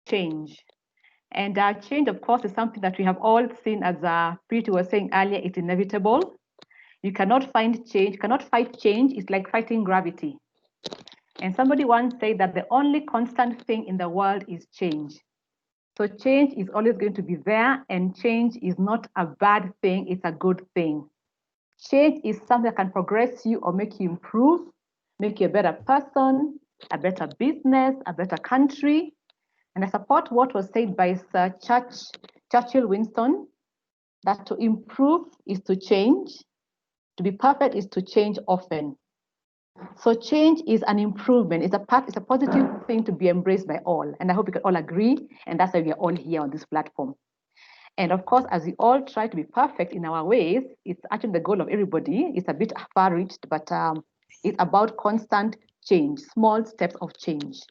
change. And change, of course, is something that we have all seen, as Preeti was saying earlier, it's inevitable. You cannot find change, cannot fight change. It's like fighting gravity. And somebody once said that the only constant thing in the world is change. So change is always going to be there, and change is not a bad thing, it's a good thing. Change is something that can progress you or make you improve, make you a better person, a better business, a better country. And I support what was said by Sir Churchill Winston, that to improve is to change, to be perfect is to change often. So change is an improvement. It's a positive thing to be embraced by all. And I hope we can all agree. And that's why we are all here on this platform. And of course, as we all try to be perfect in our ways, it's actually the goal of everybody. It's a bit far-reached, but it's about constant change, small steps of change.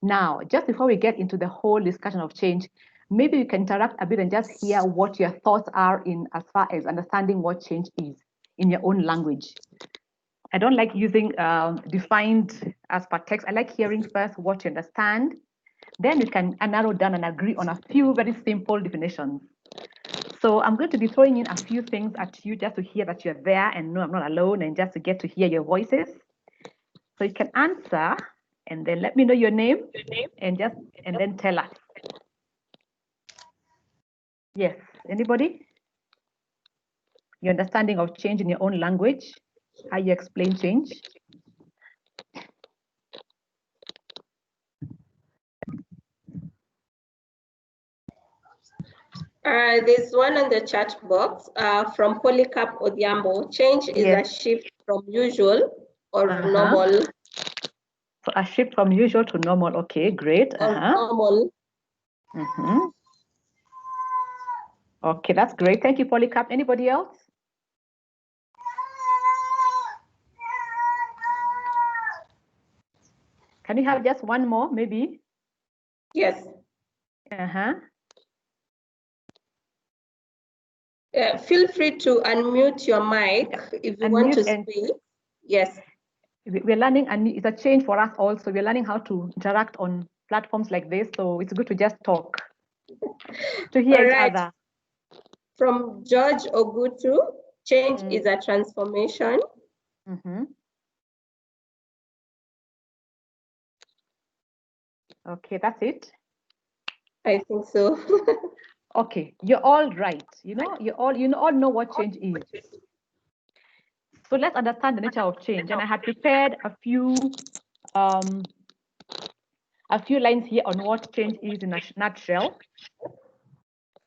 Now, just before we get into the whole discussion of change, maybe you can interact a bit and just hear what your thoughts are in as far as understanding what change is in your own language. I don't like using defined as per text. I like hearing first what you understand. Then we can narrow down and agree on a few very simple definitions. So I'm going to be throwing in a few things at you just to hear that you're there and know I'm not alone, and just to get to hear your voices. So you can answer and then let me know your name and then tell us. Yes, anybody? Your understanding of change in your own language, how you explain change. There's one on the chat box from Polycarp Odhiambo. Change is a shift from usual or normal. So a shift from usual to normal. Okay, great. Normal. Okay, that's great. Thank you, Polycarp. Anybody else? Can we have just one more, maybe? Yes. Feel free to unmute your mic if you want to speak. Yes. We're learning, and it's a change for us also. We're learning how to interact on platforms like this, so it's good to just talk, to hear each other. From George Ogutu, change is a transformation. Okay, that's it. I think so. Okay, you're all right. You all know what change is. So let's understand the nature of change. And I had prepared a few lines here on what change is in a nutshell.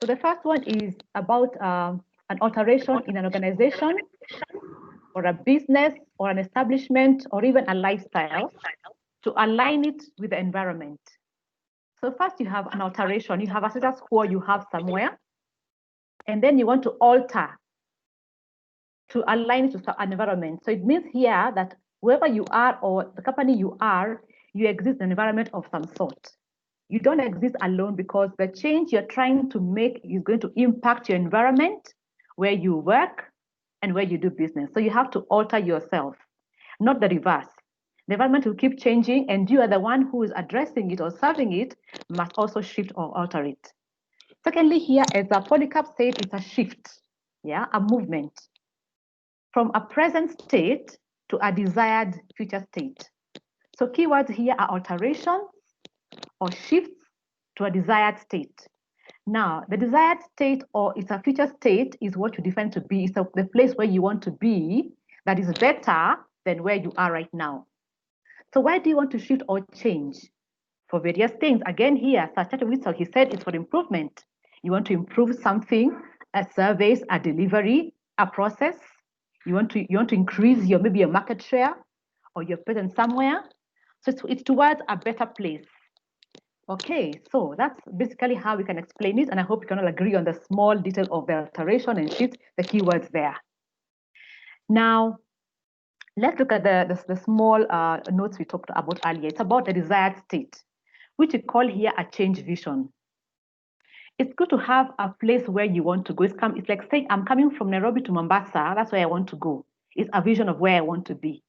So the first one is about an alteration in an organization or a business or an establishment or even a lifestyle to align it with the environment. So first you have an alteration. You have a status quo you have somewhere, and then you want to alter to align it to an environment. So it means here that wherever you are or the company you are, you exist in an environment of some sort. You don't exist alone, because the change you're trying to make is going to impact your environment, where you work and where you do business. So you have to alter yourself, not the reverse. The environment will keep changing, and you are the one who is addressing it or serving it, must also shift or alter it. Secondly, here, as Polycarp said, it's a shift, a movement from a present state to a desired future state. So keywords here are alterations or shifts to a desired state. Now, the desired state or it's a future state is what you define to be. It's the place where you want to be that is better than where you are right now. So why do you want to shift or change? For various things. Again here, Sir Churchill Winston, he said it's for improvement. You want to improve something, a service, a delivery, a process. You want to increase maybe your market share or your presence somewhere. So it's towards a better place. Okay, so that's basically how we can explain it, and I hope you can all agree on the small detail of the alteration and shift, the keywords there. Now, let's look at the small notes we talked about earlier. It's about the desired state, which we call here a change vision. It's good to have a place where you want to go. It's like saying, I'm coming from Nairobi to Mombasa. That's where I want to go. It's a vision of where I want to be.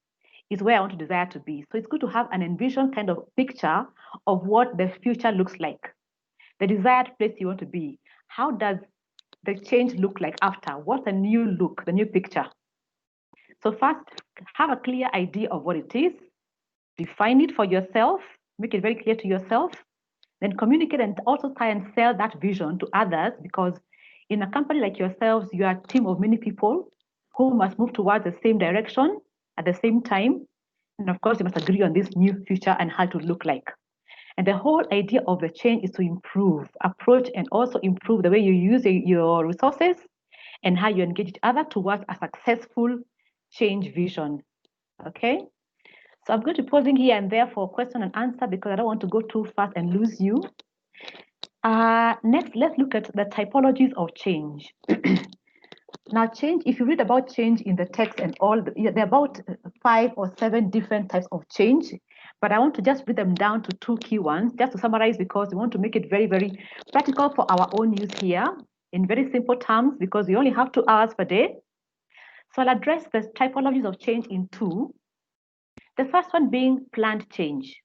is where I want to desire to be. So it's good to have an envisioned kind of picture of what the future looks like, the desired place you want to be. How does the change look like after? What's the new look, the new picture? So first, have a clear idea of what it is, define it for yourself, make it very clear to yourself, then communicate and also try and sell that vision to others, because in a company like yourselves, you are a team of many people who must move towards the same direction at the same time. And of course, you must agree on this new future and how it will look like. And the whole idea of the change is to improve, approach, and also improve the way you use your resources and how you engage each other towards a successful change vision. Okay? So I'm going to be pausing here and there for question and answer because I don't want to go too fast and lose you. Next, let's look at the typologies of change. Now, change, if you read about change in the text and all, there are about 5 or 7 different types of change, but I want to just read them down to 2 key ones, just to summarize, because we want to make it very, very practical for our own use here in very simple terms, because we only have 2 hours per day. So I'll address the typologies of change in 2. The first one being planned change.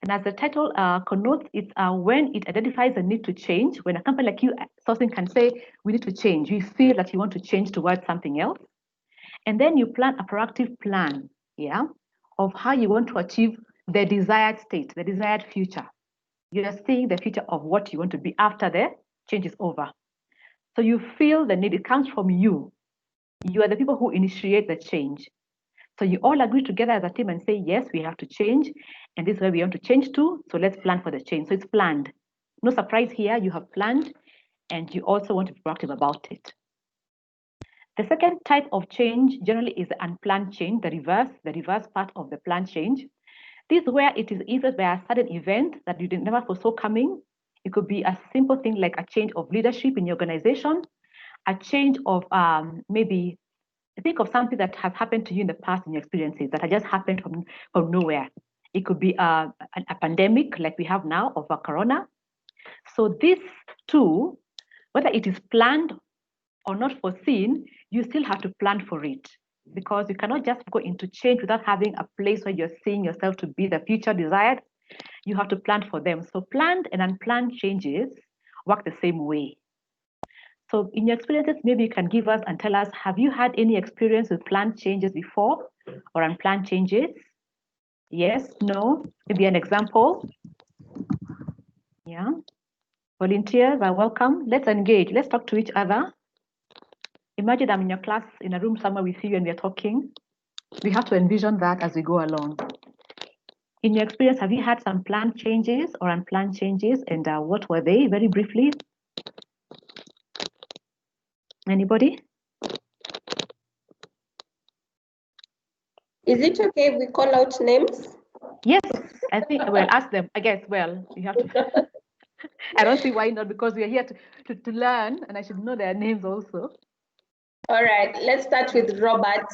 And as the title connotes, it's when it identifies a need to change, when a company like you, sourcing, can say, we need to change. You feel that you want to change towards something else. And then you plan a proactive plan, yeah, of how you want to achieve the desired state, the desired future. You are seeing the future of what you want to be after the change is over. So you feel the need, it comes from you. You are the people who initiate the change. So you all agree together as a team and say, yes, we have to change, and this is where we want to change to, so let's plan for the change. So it's planned. No surprise here, you have planned, and you also want to be proactive about it. The second type of change generally is the unplanned change, the reverse part of the planned change. This is where it is influenced by a sudden event that you never foresaw coming. It could be a simple thing like a change of leadership in your organization, a change of maybe, think of something that has happened to you in the past in your experiences that has just happened from nowhere. It could be a pandemic like we have now of a corona. So this too, whether it is planned or not foreseen, you still have to plan for it, because you cannot just go into change without having a place where you're seeing yourself to be the future desired. You have to plan for them. So planned and unplanned changes work the same way. So in your experiences, maybe you can give us and tell us, have you had any experience with planned changes before or unplanned changes? Yes, no, maybe an example. Yeah. Volunteers are welcome. Let's engage. Let's talk to each other. Imagine I'm in your class in a room somewhere with you and we're talking. We have to envision that as we go along. In your experience, have you had some planned changes or unplanned changes, and what were they, very briefly? Anybody? Is it okay if we call out names? Yes, I think, well, ask them, I guess. Well, you have to. I don't see why not, because we are here to learn, and I should know their names also. All right, let's start with Robert.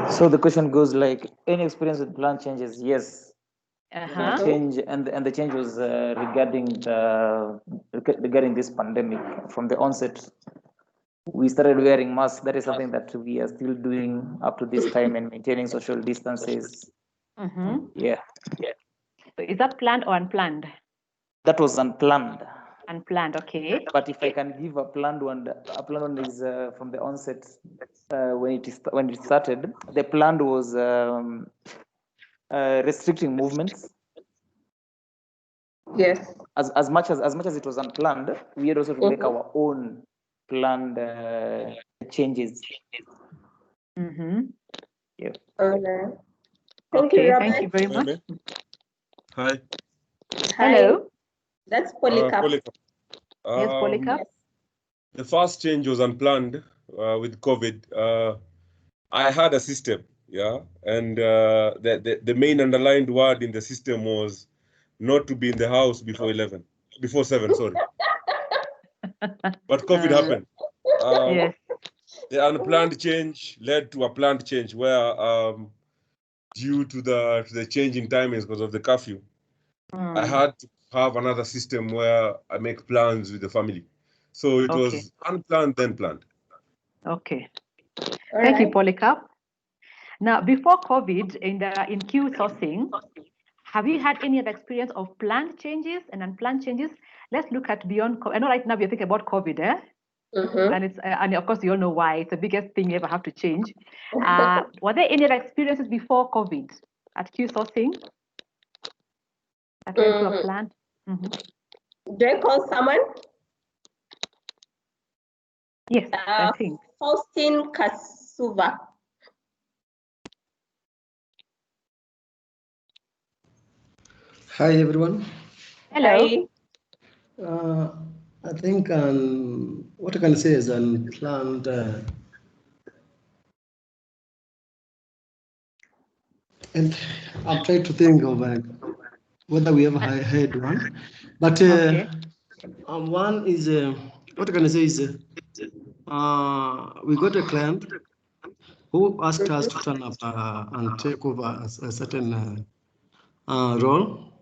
So the question goes like, any experience with plan changes? Yes. The change and the change was regarding this pandemic. From the onset, we started wearing masks. That is something that we are still doing up to this time, and maintaining social distances. Yeah. So is that planned or unplanned? That was unplanned. Unplanned, okay. But if I can give a planned one is from the onset. When it started, the plan was restricting movements. Yes. As much as it was unplanned, we had also to make our own planned changes. Yeah. Okay. Thank you, Robert. Thank you very much. Hi. Hello. That's Polycarp. Yes, Polycarp. The first change was unplanned with COVID. I had a system, yeah, and the main underlined word in the system was not to be in the house before 7, sorry. But COVID happened. Yes. The unplanned change led to a planned change where, due to the change in timings because of the curfew, I had to have another system where I make plans with the family. So it was unplanned, then planned. Okay. All Thank you, right. Polycarp. Now, before COVID, in Q sourcing, have you had any other experience of planned changes and unplanned changes? Let's look at beyond. I know right now we're thinking about COVID, and it's and of course you all know why it's the biggest thing you ever have to change. Were there any other experiences before COVID at Q sourcing that led to a plan? Do I call someone? Yes, I think. Faustin Kasuva. Hi, everyone. Hello. Hi. I think what I can say is unplanned. And I'm trying to think of whether we ever had one. But one is, what I can say is, we got a client who asked us to turn up and take over a certain role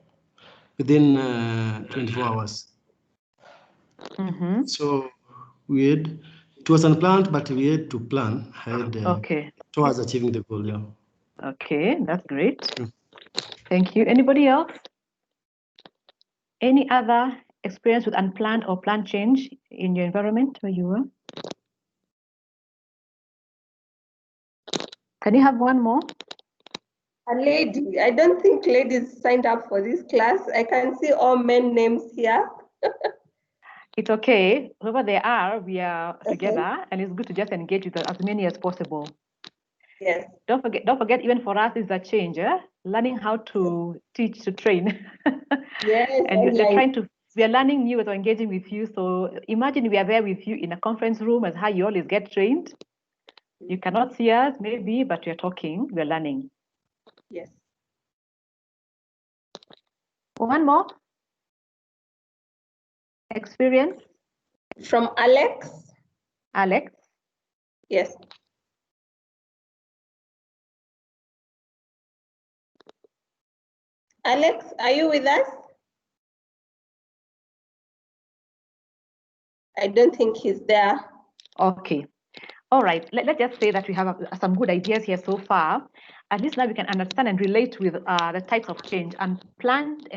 within 24 hours. So it was unplanned, but we had to plan ahead towards achieving the goal. Yeah. Okay, that's great. Thank you. Anybody else? Any other experience with unplanned or planned change in your environment where you were? Can you have one more? A lady. I don't think ladies signed up for this class. I can see all men names here. It's okay. Whoever they are, we are together, and it's good to just engage with as many as possible. Yes. Don't forget, even for us, it's a change, learning how to teach, to train. Yes. And we are learning new as we're engaging with you. So imagine we are there with you in a conference room as how you always get trained. You cannot see us, maybe, but we're talking, we're learning. Yes. One more experience? From Alex. Alex? Yes. Alex, are you with us? I don't think he's there. Okay. All right. Let's just say that we have some good ideas here so far. At least now we can understand and relate with the types of change and planned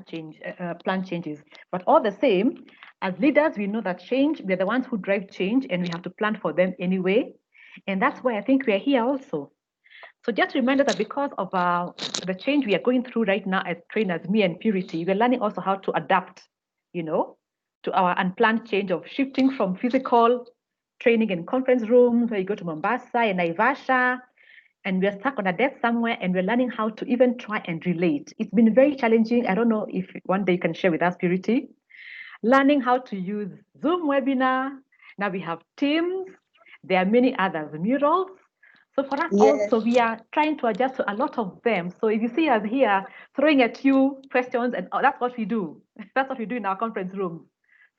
changes. But all the same, as leaders, we know that change, we're the ones who drive change, and we have to plan for them anyway. And that's why I think we are here also. So just remember that because of the change we are going through right now as trainers, me and Purity, we're learning also how to adapt, to our unplanned change of shifting from physical training in conference rooms where you go to Mombasa and Naivasha, and we're stuck on a desk somewhere, and we're learning how to even try and relate. It's been very challenging. I don't know if one day you can share with us, Purity. Learning how to use Zoom webinar. Now we have Teams. There are many others, Murals. So for us also, we are trying to adjust to a lot of them. So if you see us here throwing at you questions, and that's what we do. That's what we do in our conference rooms.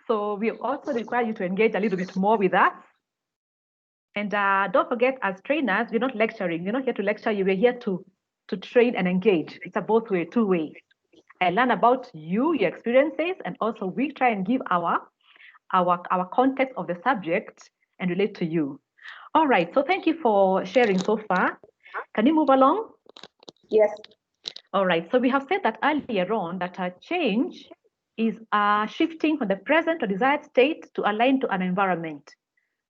So we also require you to engage a little bit more with us. And don't forget, as trainers, we're not lecturing. We're not here to lecture you. We're here to train and engage. It's a both way, two way. I learn about you, your experiences, and also we try and give our context of the subject and relate to you. All right, so thank you for sharing so far. Can you move along? Yes. All right, so we have said that earlier on that a change is shifting from the present or desired state to align to an environment.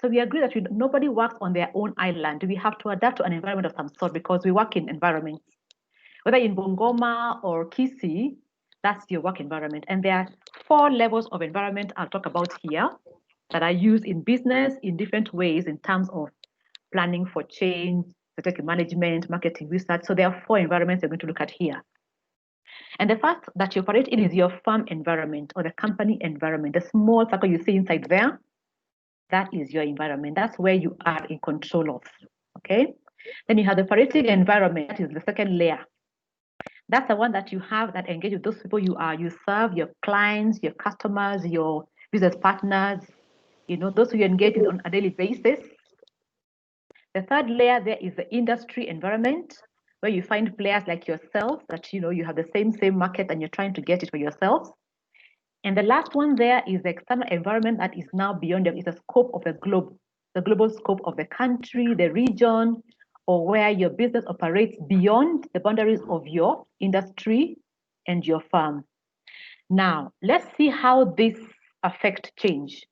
So we agree that nobody works on their own island. We have to adapt to an environment of some sort because we work in environments. Whether in Bungoma or Kisii, that's your work environment. And there are 4 levels of environment I'll talk about here that are used in business in different ways in terms of planning for change, strategic management, marketing research. So there are 4 environments we're going to look at here. And the first that you operate in is your firm environment or the company environment. The small circle you see inside there, that is your environment. That's where you are in control of, okay? Then you have the operating environment, that is the second layer. That's the one that you have that engage with those people you serve, your clients, your customers, your business partners, those who you engage with on a daily basis. The third layer there is the industry environment, where you find players like yourself that you have the same market and you're trying to get it for yourselves. And the last one there is the external environment that is now beyond the scope of the globe. the global scope of the country, the region, or where your business operates beyond the boundaries of your industry and your firm. Now, let's see how this affects change.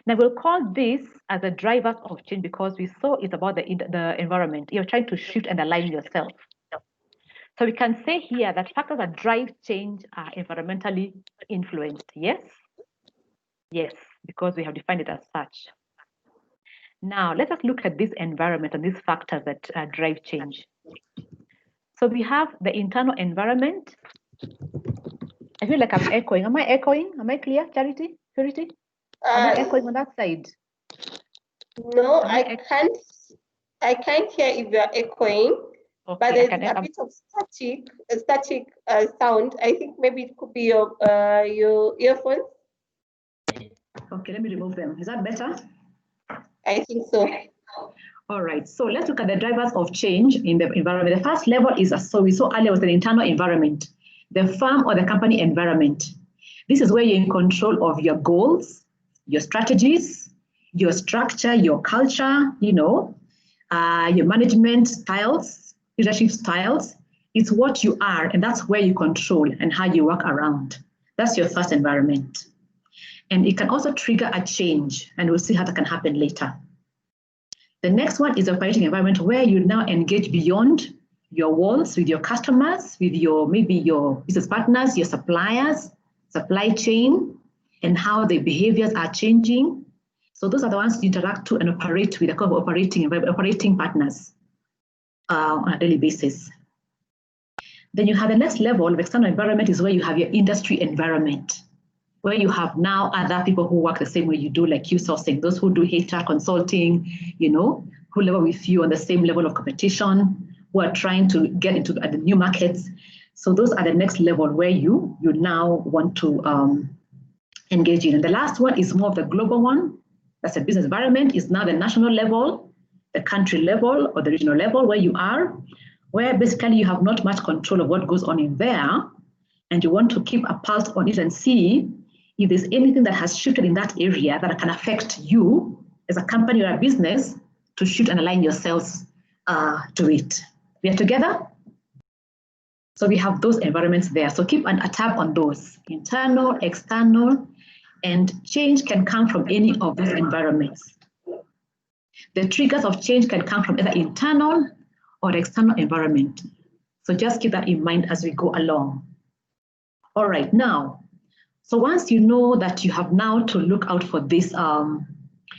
Now, we'll call this as a drivers of change because we saw it's about the environment. You're trying to shift and align yourself. So we can say here that factors that drive change are environmentally influenced. Yes? Yes, because we have defined it as such. Now, let us look at this environment and these factors that drive change. So we have the internal environment. I feel like I'm echoing. Am I echoing? Am I clear, Charity? Purity? Am I echoing on that side? No, I can't hear if you're echoing. Okay, but there's a bit of static sound. I think maybe it could be your earphones. Okay, let me remove them. Is that better? I think so. All right, so let's look at the drivers of change in the environment. The first level is, so we saw earlier, was the internal environment, the firm or the company environment. This is where you're in control of your goals, your strategies, your structure, your culture, your management styles, leadership styles. It's what you are, and that's where you control and how you work around. That's your first environment. And it can also trigger a change, and we'll see how that can happen later. The next one is operating environment, where you now engage beyond your walls with your customers, with maybe your business partners, your suppliers, supply chain, and how the behaviors are changing. So those are the ones you interact to and operate with, operating partners on a daily basis. Then you have the next level of external environment is where you have your industry environment, where you have now other people who work the same way you do, like you sourcing, those who do HR consulting, who level with you on the same level of competition, who are trying to get into the new markets. So those are the next level where you now want to engage in. And the last one is more of the global one. That's a business environment. Is now the national level, the country level, or the regional level where you are, where basically you have not much control of what goes on in there, and you want to keep a pulse on it and see if there's anything that has shifted in that area that can affect you as a company or a business to shift and align yourselves to it. We are together? So we have those environments there. So keep a tab on those, internal, external, and change can come from any of those environments. The triggers of change can come from either internal or external environment. So just keep that in mind as we go along. All right, now, so once you know that you have now to look out for this,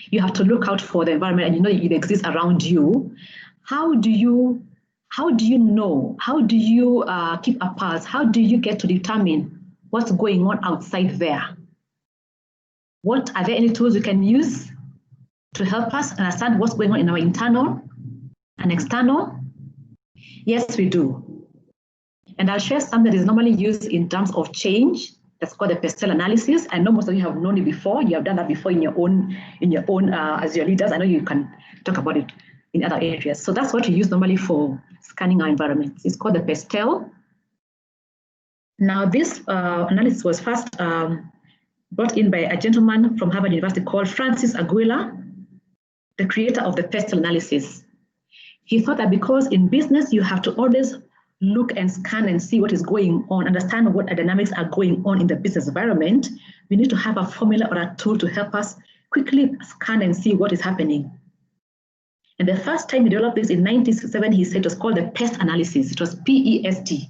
you have to look out for the environment and you know it exists around you, how do you know, how do you keep a pulse, how do you get to determine what's going on outside there? Are there any tools we can use to help us understand what's going on in our internal and external? Yes, we do. And I'll share something that is normally used in terms of change. That's called the pestle analysis. I know most of you have known it before. You have done that before in your own as your leaders. I know you can talk about it in other areas. So that's what we use normally for scanning our environments. It's called the pestle. Now this analysis was first brought in by a gentleman from Harvard University called Francis Aguila, the creator of the pestle analysis. He thought that because in business you have to always look and scan and see what is going on, understand what dynamics are going on in the business environment, we need to have a formula or a tool to help us quickly scan and see what is happening. And the first time he developed this in 1967, he said it was called the PEST analysis. It was P-E-S-T.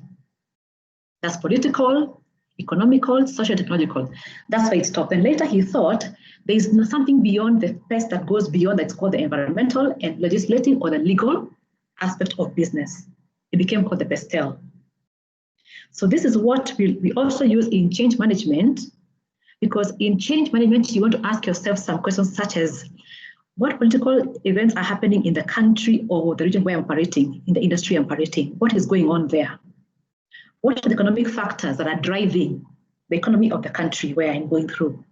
That's political, economical, social, technological. That's why it stopped. And later he thought there is something beyond the PEST that goes beyond, that's called the environmental and legislative or the legal aspect of business. It became called the pestle. So this is what we also use in change management, because in change management, you want to ask yourself some questions such as, what political events are happening in the country or the region where I'm operating, in the industry I'm operating? What is going on there? What are the economic factors that are driving the economy of the country where I'm going through?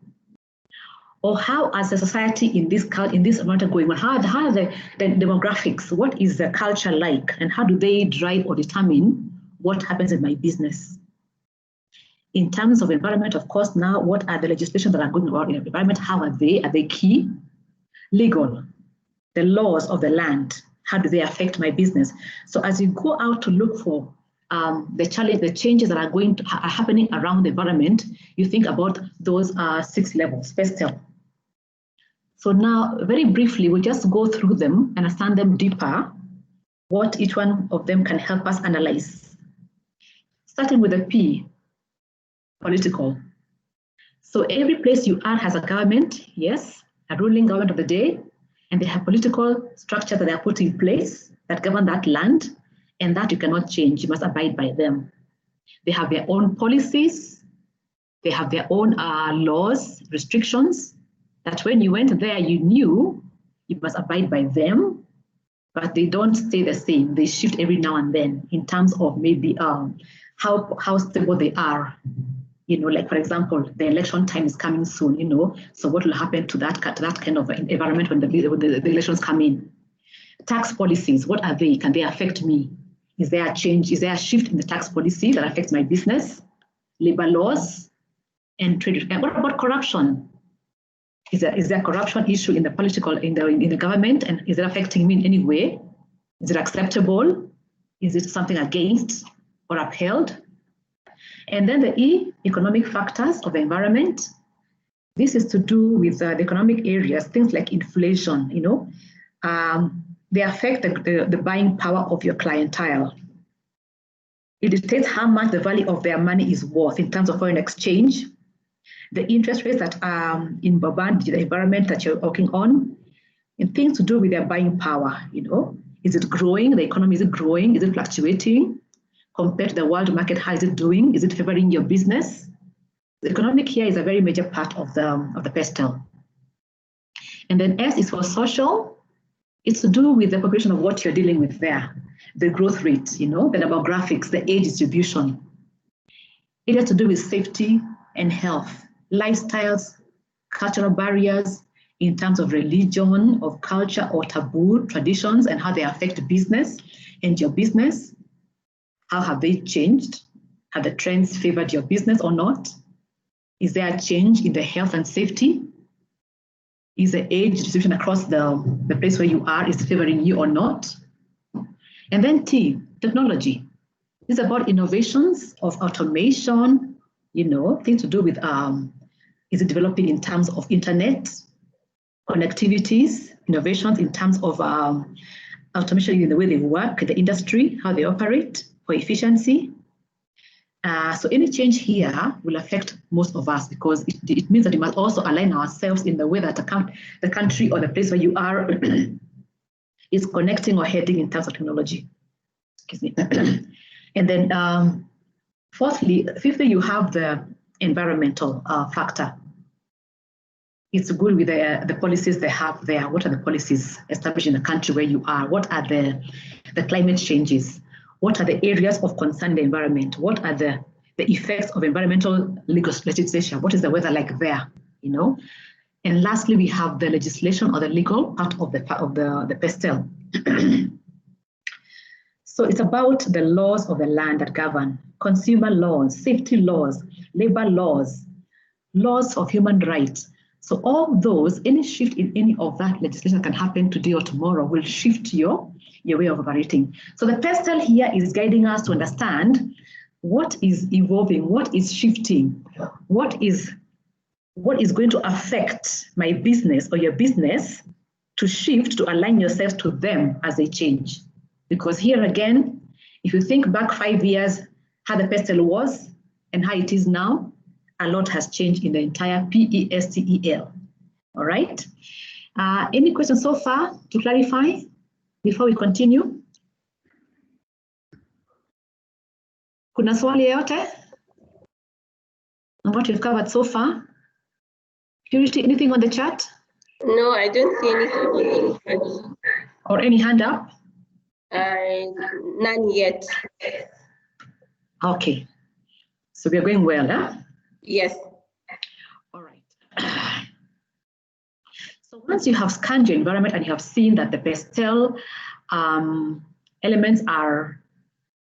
Or how as a society in this environment going on, how are the demographics, what is the culture like, and how do they drive or determine what happens in my business? In terms of environment, of course, now what are the legislations that are going on in the environment? How are they? Are they key? Legal, the laws of the land, how do they affect my business? So as you go out to look for the changes that are are happening around the environment, you think about those 6 levels, PESTEL. So now, very briefly, we'll just go through them and understand them deeper, what each one of them can help us analyze. Starting with the P, political. So every place you are has a government, yes, a ruling government of the day, and they have political structure that they are put in place that govern that land, and that you cannot change. You must abide by them. They have their own policies. They have their own laws, restrictions, that when you went there, you knew you must abide by them, but they don't stay the same. They shift every now and then in terms of maybe how stable they are. Like, for example, the election time is coming soon, so what will happen to that kind of environment when the elections come in? Tax policies, what are they? Can they affect me? Is there a change? Is there a shift in the tax policy that affects my business? Labor laws and trade. And what about corruption? Is there a corruption issue in the in the government, and is it affecting me in any way? Is it acceptable? Is it something against or upheld? And then the E, economic factors of the environment. This is to do with the economic areas, things like inflation, they affect the buying power of your clientele. It dictates how much the value of their money is worth in terms of foreign exchange. The interest rates that are in the environment that you're working on, and things to do with their buying power, Is it growing? The economy, is it growing? Is it fluctuating? Compared to the world market, how is it doing? Is it favoring your business? The economic here is a very major part of the PESTEL. And then S is for social. It's to do with the population of what you're dealing with there. The growth rate, the demographics, the age distribution. It has to do with safety and health, lifestyles, cultural barriers in terms of religion, of culture, or taboo traditions, and how they affect business and your business. How have they changed? Have the trends favored your business or not? Is there a change in the health and safety? Is the age distribution across the place where you are is favoring you or not? And then T, technology. This is about innovations of automation, things to do with, is it developing in terms of internet, connectivities, innovations in terms of automation in the way they work, the industry, how they operate, for efficiency. So any change here will affect most of us because it means that we must also align ourselves in the way that the country or the place where you are is connecting or heading in terms of technology. Excuse me. And then fifthly, you have the environmental factor. It's good with the policies they have there. What are the policies established in the country where you are? What are the climate changes? What are the areas of concern in the environment? What are the effects of environmental legislation? What is the weather like there? And lastly, we have the legislation or the legal part of the PESTEL. So it's about the laws of the land that govern, consumer laws, safety laws, labor laws, laws of human rights. So all those, any shift in any of that legislation can happen today or tomorrow will shift your way of operating. So the PESTEL here is guiding us to understand what is evolving, what is shifting, what is going to affect my business or your business to shift, to align yourself to them as they change. Because here again, if you think back 5 years, how the PESTEL was and how it is now, a lot has changed in the entire PESTEL. All right. Any questions so far to clarify before we continue? Kuna swali yoyote on what we've covered so far? Purity, anything on the chat? No, I don't see anything. Or any hand up? None yet. Okay. So we are going well, huh? Yes. All right. So once you have scanned your environment and you have seen that the PESTEL elements are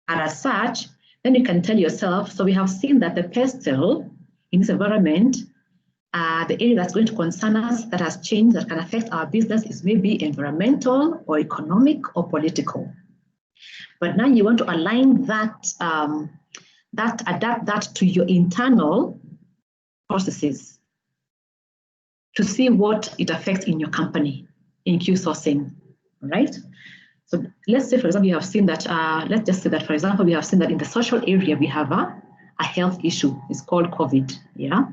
as such, then you can tell yourself, so we have seen that the PESTEL in this environment The area that's going to concern us, that has changed, that can affect our business is maybe environmental or economic or political. But now you want to align that, adapt that to your internal processes to see what it affects in your company in Q sourcing, right? So let's say, for example, you have seen that, let's just say that, for example, we have seen that in the social area, we have a health issue. It's called COVID, yeah?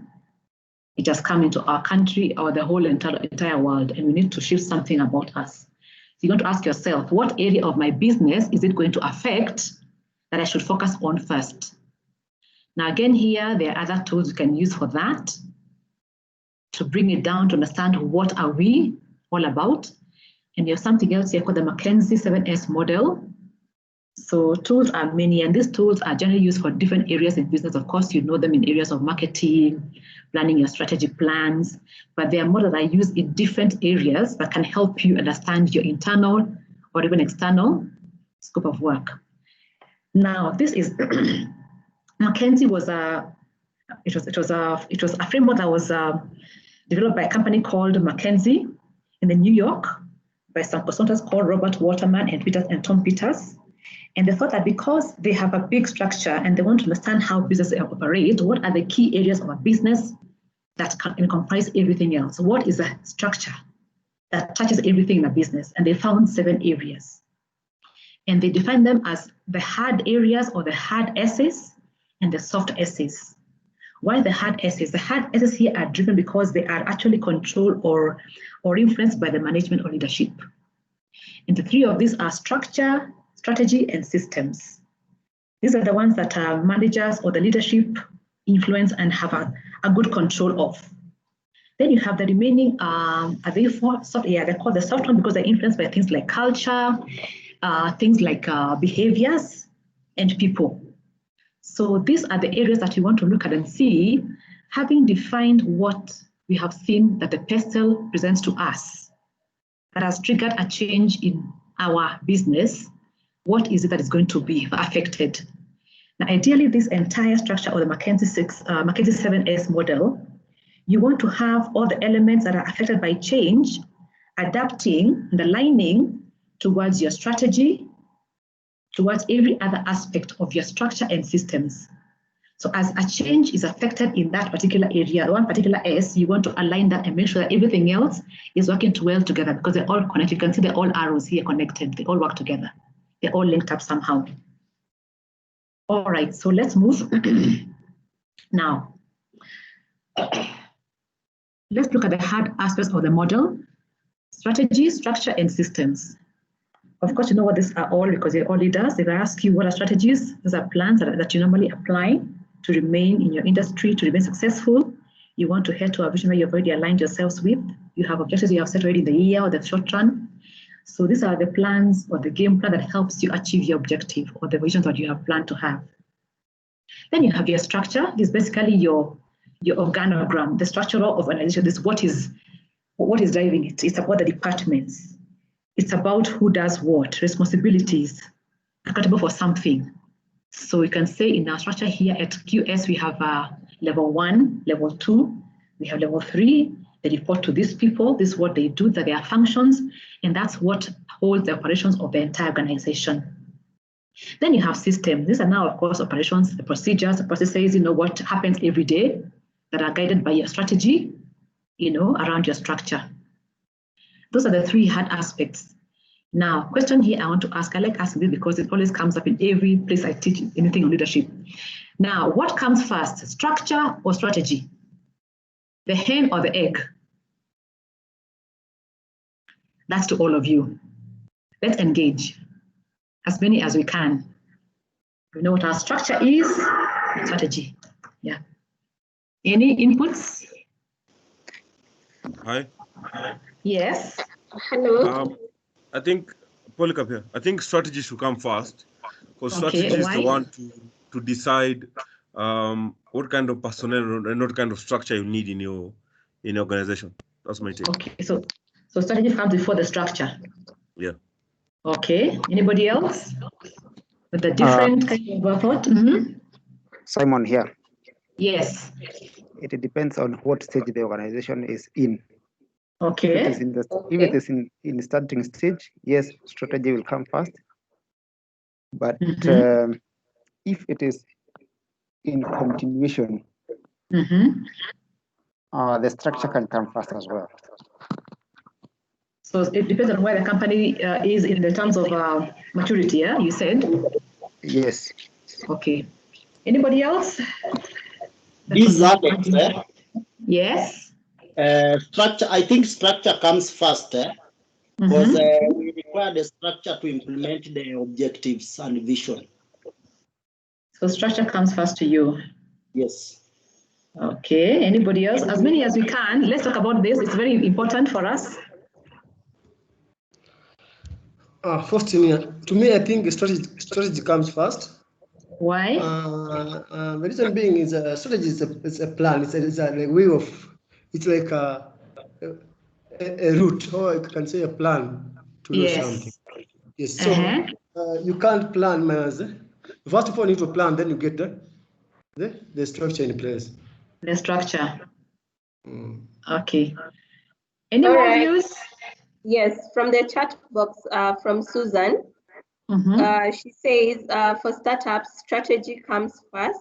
It has come into our country or the whole entire world, and we need to shift something about us. So you're going to ask yourself, what area of my business is it going to affect that I should focus on first? Now, again, here, there are other tools you can use for that to bring it down to understand what are we all about. And you have something else here called the McKinsey 7S model. So tools are many, and these tools are generally used for different areas in business. Of course, you know them in areas of marketing, planning your strategic plans, but there are models that are used in different areas that can help you understand your internal or even external scope of work. Now, this is McKinsey was a framework that was developed by a company called McKinsey in New York by some consultants called Robert Waterman and Tom Peters. And they thought that because they have a big structure and they want to understand how businesses operate, what are the key areas of a business that can comprise everything else? What is a structure that touches everything in a business? And they found 7 areas. And they defined them as the hard areas or the hard S's and the soft S's. Why the hard S's? The hard S's here are driven because they are actually controlled or influenced by the management or leadership. And the 3 of these are structure, strategy, and systems. These are the ones that managers or the leadership influence and have a good control of. Then you have the remaining, are they soft? Yeah, they're called the soft one because they're influenced by things like culture, things like behaviors, and people. So these are the areas that you want to look at and see, having defined what we have seen that the pestle presents to us, that has triggered a change in our business. What is it that is going to be affected? Now, ideally, this entire structure of the McKinsey 7S model, you want to have all the elements that are affected by change, adapting and aligning towards your strategy, towards every other aspect of your structure and systems. So as a change is affected in that particular area, one particular S, you want to align that and make sure that everything else is working well together because they're all connected. You can see they're all arrows here connected. They all work together. They're all linked up somehow. All right, so let's move. Now, let's look at the hard aspects of the model: strategy, structure, and systems. Of course, you know what these are all because you're all leaders. If I ask you what are strategies, those are plans that you normally apply to remain in your industry, to remain successful. You want to head to a vision where you've already aligned yourselves with. You have objectives you have set already in the year or the short run. So these are the plans or the game plan that helps you achieve your objective or the vision that you have planned to have. Then you have your structure. This is basically your organogram, the structural organization. This is what is driving it. It's about the departments. It's about who does what, responsibilities, accountable for something. So you can say in our structure here at QS, we have level 1, level 2, we have level 3. They report to these people. This is what they do, that their functions, and that's what holds the operations of the entire organization. Then you have systems. These are now, of course, operations, the procedures, the processes, what happens every day that are guided by your strategy, around your structure. Those are the 3 hard aspects. Now, question here I want to ask, I like asking this because it always comes up in every place I teach anything on leadership. Now, what comes first, structure or strategy? The hen or the egg? That's to all of you. Let's engage as many as we can. We know what our structure is, strategy. Yeah. Any inputs? Hi. Yes. Hello. I think, Polycarp here, I think strategy should come first because strategy is the one to decide what kind of personnel and what kind of structure you need in your organization. That's my take. Okay, so strategy comes before the structure. Yeah. Okay. Anybody else with a different kind of thought? Simon here. Yes. it depends on what stage the organization is in. Okay. If it is in the if it is in starting stage, yes, strategy will come first. But if it is in continuation, the structure can come first as well. So it depends on where the company is in the terms of maturity, yeah, you said? Yes. Okay. Anybody else? These are the, yes. Structure, I think structure comes first, because we require the structure to implement the objectives and vision. So structure comes first to you? Yes. Okay, anybody else? As many as we can. Let's talk about this. It's very important for us. First, to me, I think strategy comes first. Why? The reason being is strategy is a plan. It's a way of, it's like a route, or I can say a plan to do something. Yes. So you can't plan, first of all, you need to plan, then you get the structure in place. The structure. Okay. Any more views? Yes, from the chat box from Susan. She says, for startups, strategy comes first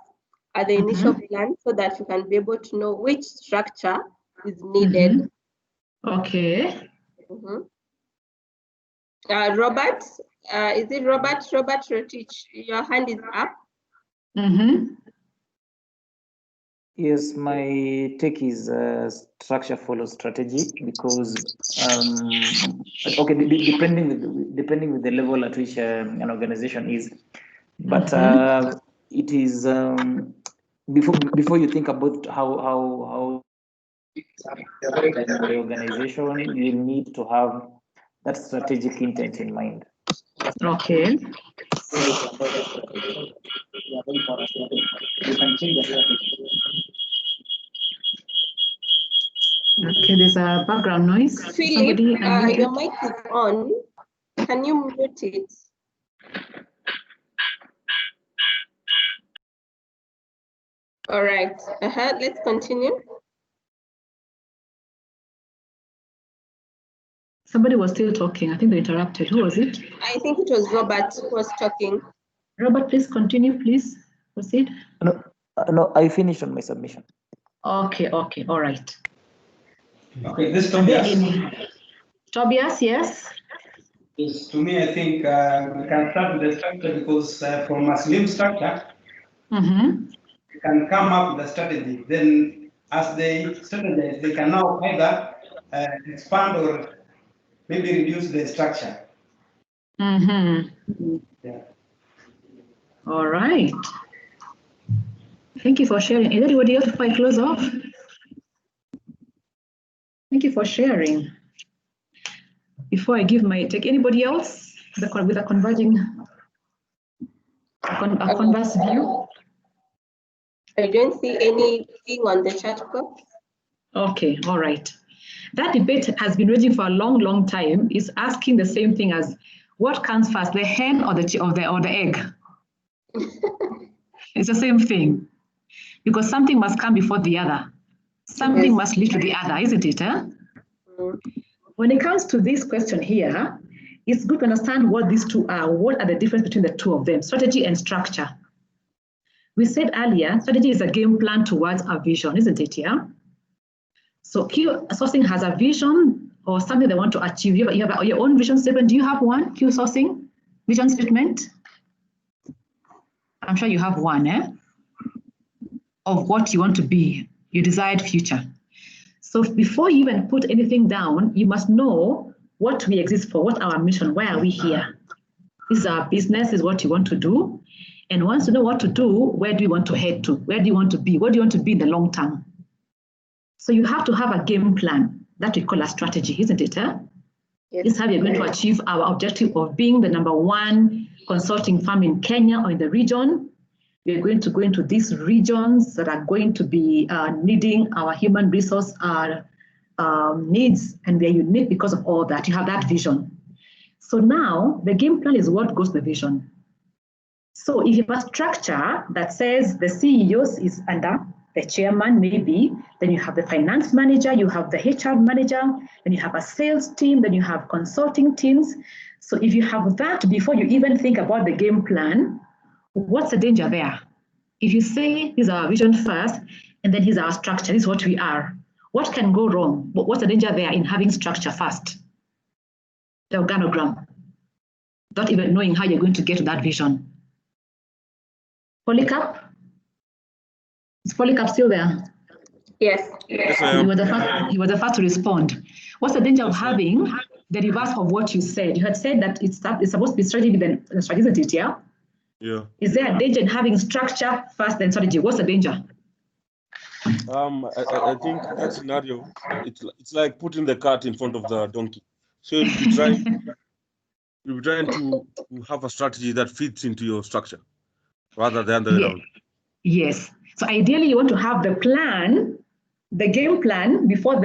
at the initial plan so that you can be able to know which structure is needed. Okay. Robert, is it Robert? Robert Rotich, your hand is up. Yes, my take is structure follows strategy, because okay, depending with the level at which an organization is, but it is before you think about how the organization, you need to have that strategic intent in mind. Okay. Okay, there's a background noise. Philip, your mic is on. Can you mute it? All right. Let's continue. Somebody was still talking. I think they interrupted. Who was it? I think it was Robert who was talking. Robert, please continue. Please proceed. No, I finished on my submission. Okay. All right. Okay, this is Tobias. Tobias, yes. Yes, to me, I think we can start with the structure, because from a slim structure, you can come up with a strategy. Then, as they strategize, they can now either expand or maybe reduce the structure. Yeah. All right. Thank you for sharing. Is anybody else before I close off? Thank you for sharing. Before I give my take, anybody else with a converging, a converse view? I don't see anything on the chat box. Okay, all right. That debate has been raging for a long time. Is asking the same thing as, what comes first, the hen or the egg? It's the same thing, because something must come before the other. Something must lead to the other, isn't it? When it comes to this question here, it's good to understand what these two are. What are the difference between the two of them, strategy and structure? We said earlier, strategy is a game plan towards a vision, isn't it? Yeah. So Q sourcing has a vision or something they want to achieve. You have your own vision statement. Do you have one, Q sourcing vision statement? I'm sure you have one, of what you want to be, your desired future. So before you even put anything down, you must know what we exist for, what our mission, why are we here? This is our business, is what you want to do. And once you know what to do, where do you want to head to? Where do you want to be? What do you want to be in the long term? So you have to have a game plan that we call a strategy, isn't it? Yes. This is how we're going to achieve our objective of being the #1 consulting firm in Kenya or in the region. We're going to go into these regions that are going to be needing our human resource needs, and they're unique because of all that. You have that vision. So now the game plan is what goes to the vision. So if you have a structure that says the CEO is under, the chairman maybe, then you have the finance manager, you have the HR manager, then you have a sales team, then you have consulting teams. So if you have that before you even think about the game plan, what's the danger there? If you say, here's our vision first, and then here's our structure, this is what we are, what can go wrong? What's the danger there in having structure first? The organogram, not even knowing how you're going to get to that vision. Polycarp? Is Polycarp still there? Yes. Yes, I am. You were the first to respond. What's the danger of having the reverse of what you said? You had said that it's supposed to be strategy, then strategy, isn't it? Yeah. Yeah. Is there a danger in having structure first, then strategy? What's the danger? I think that scenario, it's like putting the cart in front of the donkey. So you'll be trying to have a strategy that fits into your structure rather than the other way around. Yes. So ideally, you want to have the plan, the game plan before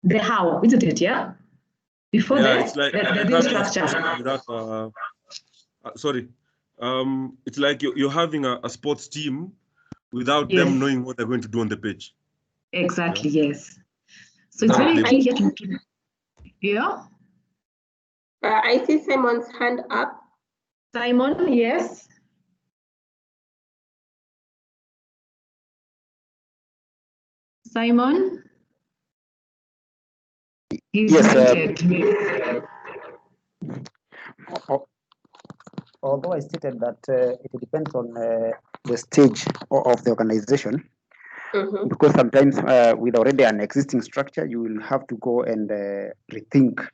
the how, isn't it? Yeah. Before it's like the structure. It's like you're having a sports team without them knowing what they're going to do on the pitch. Exactly. Yeah? Yes. So it's very key here to yeah. I see Simon's hand up. Simon, yes. Simon? He's muted. Although I stated that it depends on the stage of the organization, because sometimes with already an existing structure, you will have to go and rethink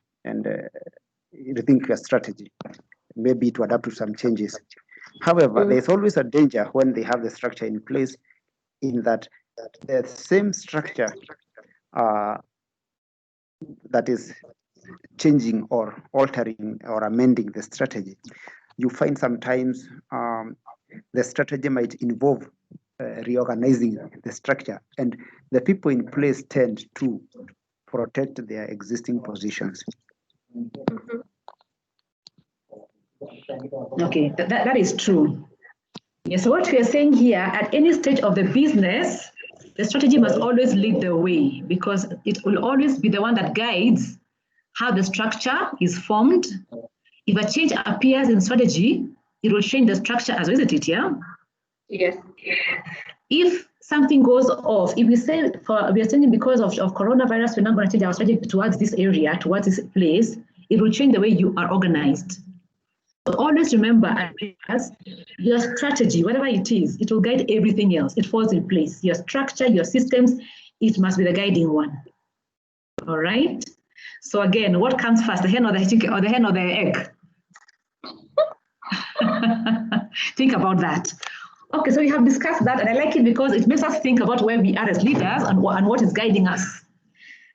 your strategy, maybe to adapt to some changes. However, there's always a danger when they have the structure in place, in that the same structure that is changing or altering or amending the strategy. You find sometimes the strategy might involve reorganizing the structure, and the people in place tend to protect their existing positions. Okay, that is true. Yes, so what we are saying here, at any stage of the business, the strategy must always lead the way, because it will always be the one that guides how the structure is formed. If a change appears in strategy, it will change the structure as well, isn't it? Yeah. Yes. If something goes off, if we say we are changing because of coronavirus, we're not going to change our strategy towards this area, towards this place, it will change the way you are organized. But always remember, as your strategy, whatever it is, it will guide everything else. It falls in place. Your structure, your systems, it must be the guiding one. All right. So again, what comes first, the hen or the chicken, or the hen or the egg? Think about that. Okay, so we have discussed that, and I like it because it makes us think about where we are as leaders and what is guiding us.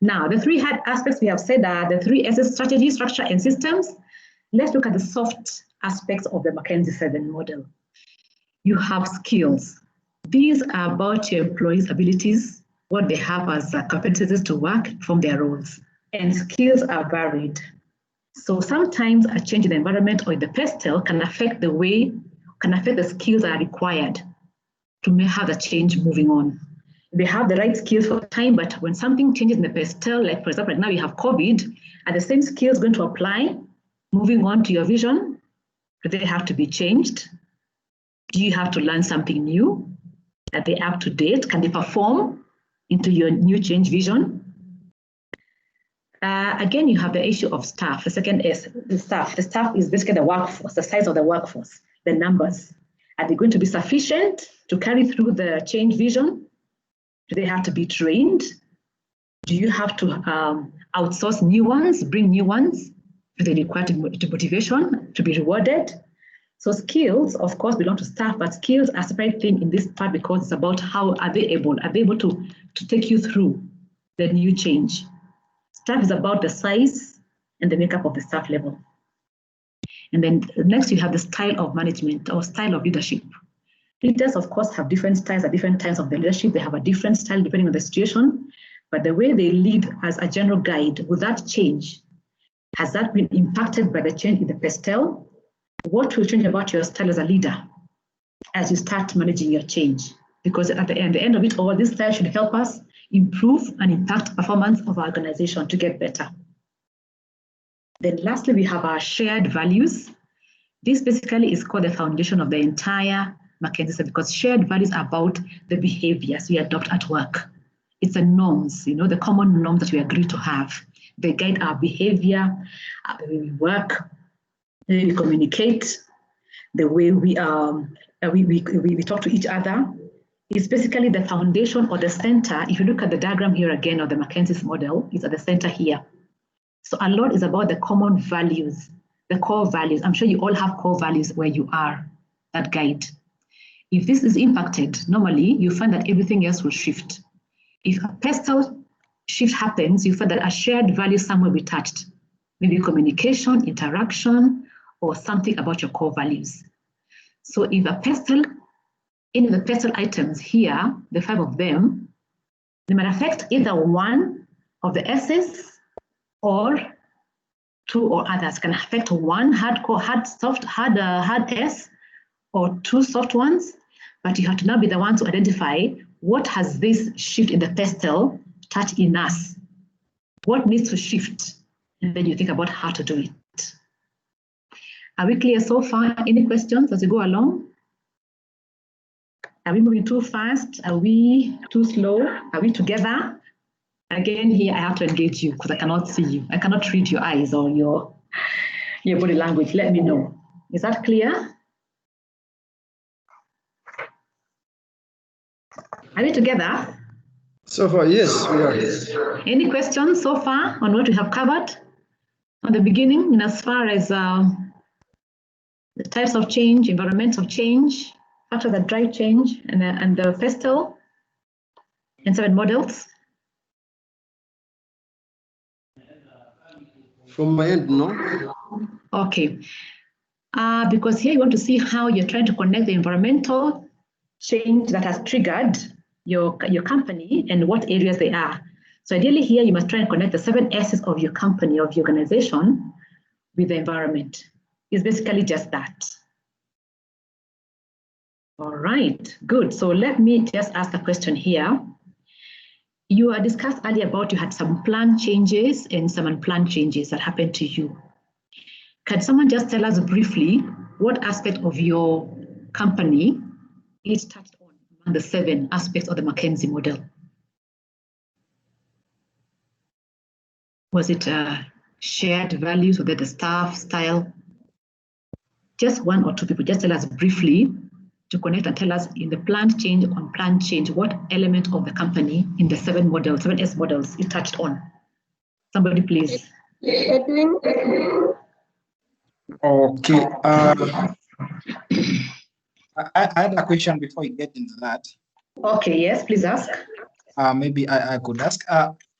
Now, the three hard aspects we have said are the three S's: strategy, structure, and systems. Let's look at the soft aspects of the McKinsey 7 model. You have skills. These are about your employees' abilities, what they have as competencies to work from their roles. And skills are varied. So sometimes a change in the environment or in the pestle can affect the skills that are required to have the change moving on. They have the right skills for the time, but when something changes in the pestle, like for example, right now you have COVID, are the same skills going to apply moving on to your vision? Do they have to be changed? Do you have to learn something new? Are they up to date? Can they perform into your new change vision? Again, you have the issue of staff. The second is the staff. The staff is basically the workforce, the size of the workforce, the numbers. Are they going to be sufficient to carry through the change vision? Do they have to be trained? Do you have to outsource new ones, bring new ones? Do they require motivation to be rewarded? So skills, of course, belong to staff, but skills are a separate thing in this part because it's about how are they able to take you through the new change. Staff is about the size and the makeup of the staff level. And then next you have the style of management or style of leadership. Leaders, of course, have different styles at different times of the leadership. They have a different style depending on the situation, but the way they lead as a general guide, will that change? Has that been impacted by the change in the pestle? What will change about your style as a leader as you start managing your change? because at the end of it all, this style should help us improve and impact performance of our organization to get better. Then lastly, we have our shared values. This basically is called the foundation of the entire McKinsey, because shared values are about the behaviors we adopt at work. It's the norms, the common norms that we agree to have. They guide our behavior, the way we work, the way we communicate, the way we talk to each other. It's basically the foundation or the center. If you look at the diagram here again of the McKinsey's model, it's at the center here. So a lot is about the common values, the core values. I'm sure you all have core values where you are, that guide. If this is impacted, normally you find that everything else will shift. If a personal shift happens, you find that a shared value somewhere will be touched. Maybe communication, interaction, or something about your core values. So if a pestle, any of the pestle items here, the 5 of them, they might affect either one of the S's or 2 or others. Can affect one hard S or 2 soft ones, but you have to now be the one to identify what has this shift in the pestle touched in us? What needs to shift? And then you think about how to do it. Are we clear so far? Any questions as we go along? Are we moving too fast? Are we too slow? Are we together? Again, here I have to engage you because I cannot see you. I cannot read your eyes or your body language. Let me know. Is that clear? Are we together? So far, yes, we are. Any questions so far on what we have covered at the beginning, in as far as the types of change, environments of change, factors that drive change, and the pestle and 7 models? From my end, no. Okay. Because here you want to see how you're trying to connect the environmental change that has triggered your company and what areas they are. So ideally here you must try and connect the 7 S's of your company, of your organization, with the environment. It's basically just that. All right, good. So let me just ask a question here. You discussed earlier about you had some planned changes and some unplanned changes that happened to you. Can someone just tell us briefly what aspect of your company is touched on among the 7 aspects of the McKinsey model? Was it shared values? Was it the staff style? Just 1 or 2 people, just tell us briefly to connect and tell us in the planned change, unplanned change, what element of the company in the 7 models, 7S models is touched on. Somebody please. Edwin? Okay. I had a question before you get into that. Okay, yes, please ask. Maybe I could ask.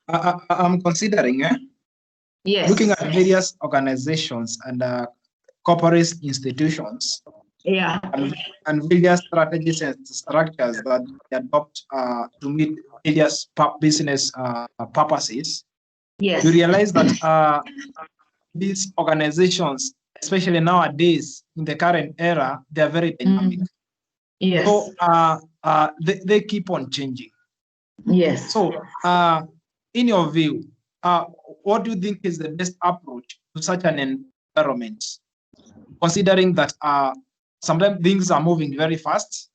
I'm considering yes, looking at various organizations and corporate institutions, yeah, and various strategies and structures that they adopt to meet various business purposes. yes. You realize that these organizations, especially nowadays in the current era, they are very dynamic. Yes. So they keep on changing. Yes. So in your view, what do you think is the best approach to such an environment, considering that sometimes things are moving very fast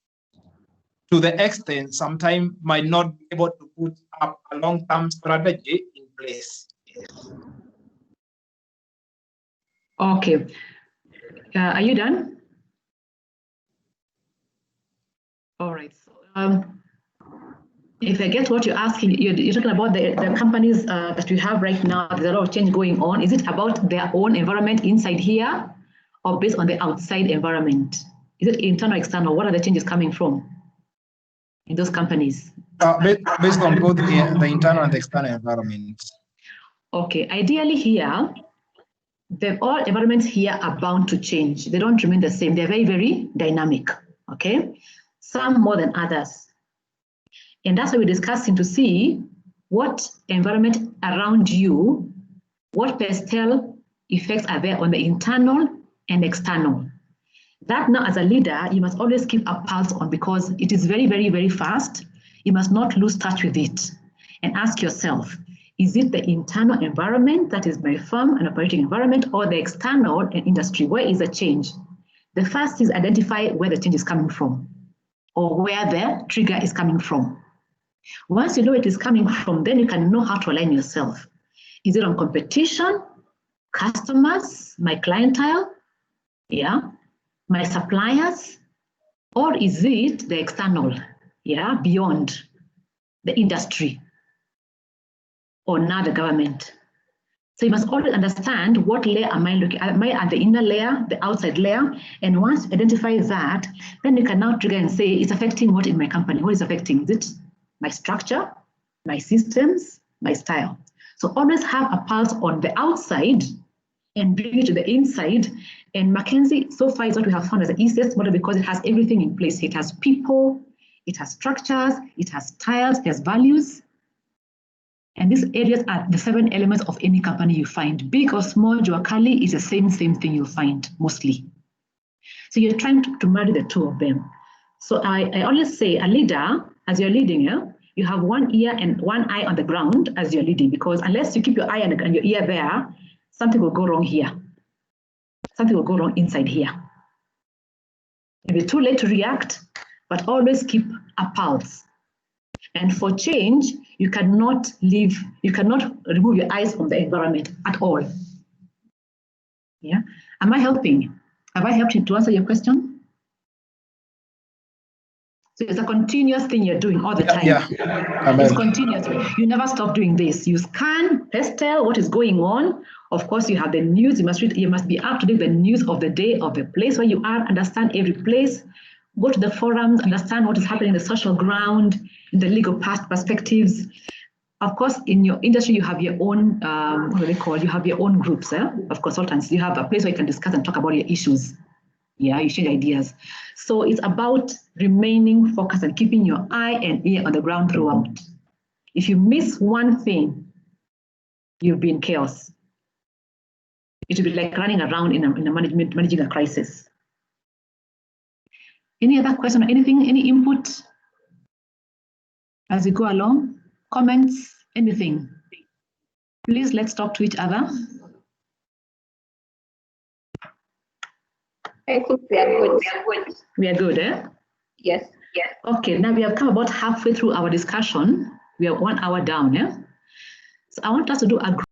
to the extent sometimes might not be able to put up a long-term strategy in place? Okay. Are you done? All right. So, if I get what you're asking, you're talking about the companies that we have right now. There's a lot of change going on. Is it about their own environment inside here, or based on the outside environment? Is it internal, external? What are the changes coming from in those companies? Based on both the internal and the external environment. Okay. Ideally here, all environments here are bound to change. They don't remain the same. They're very, very dynamic. Okay. Some more than others. And that's why we're discussing to see what environment around you, what pestle effects are there on the internal and external. That now, as a leader, you must always keep a pulse on, because it is very, very, very fast. You must not lose touch with it, and ask yourself, is it the internal environment, that is my firm and operating environment, or the external and industry? Where is the change? The first is identify where the change is coming from, or where the trigger is coming from. Once you know it is coming from, then you can know how to align yourself. Is it on competition, customers, my clientele, my suppliers, or is it the external, beyond the industry, or now the government? So you must always understand, what layer am I looking at? Am I at the inner layer, the outside layer? And once you identify that, then you can now trigger and say, it's affecting what in my company? What is affecting? Is it my structure, my systems, my style? So always have a pulse on the outside and bring it to the inside. And McKinsey, so far, is what we have found as the easiest model, because it has everything in place. It has people, it has structures, it has styles, it has values. And these areas are the 7 elements of any company you find. Big or small, Juakali is the same thing you'll find mostly. So you're trying to marry the two of them. So I always say, a leader, as you're leading, you have one ear and one eye on the ground as you're leading, because unless you keep your eye and your ear there, something will go wrong here. Something will go wrong inside here. It'll be too late to react, but always keep a pulse. And for change, you cannot remove your eyes from the environment at all. Yeah. Am I helping? Have I helped you to answer your question? So it's a continuous thing you're doing all the time. Yeah. It's continuous. You never stop doing this. You scan, tell what is going on. Of course, you have the news. You must read. You must be up to date with the news of the day, of the place where you are. Understand every place. Go to the forums. Understand what is happening in the social ground, in the legal past perspectives. Of course, in your industry, you have your own, what do they call? You have your own groups of consultants. You have a place where you can discuss and talk about your issues. Yeah, you share ideas. So it's about remaining focused and keeping your eye and ear on the ground throughout. If you miss one thing, you'll be in chaos. It will be like running around in a managing a crisis. Any other question or anything, any input as we go along? Comments, anything? Please, let's talk to each other. I think we are good. We are good, eh? Yes. Okay, now we have come about halfway through our discussion. We are 1 hour down, yeah? So I want us to do a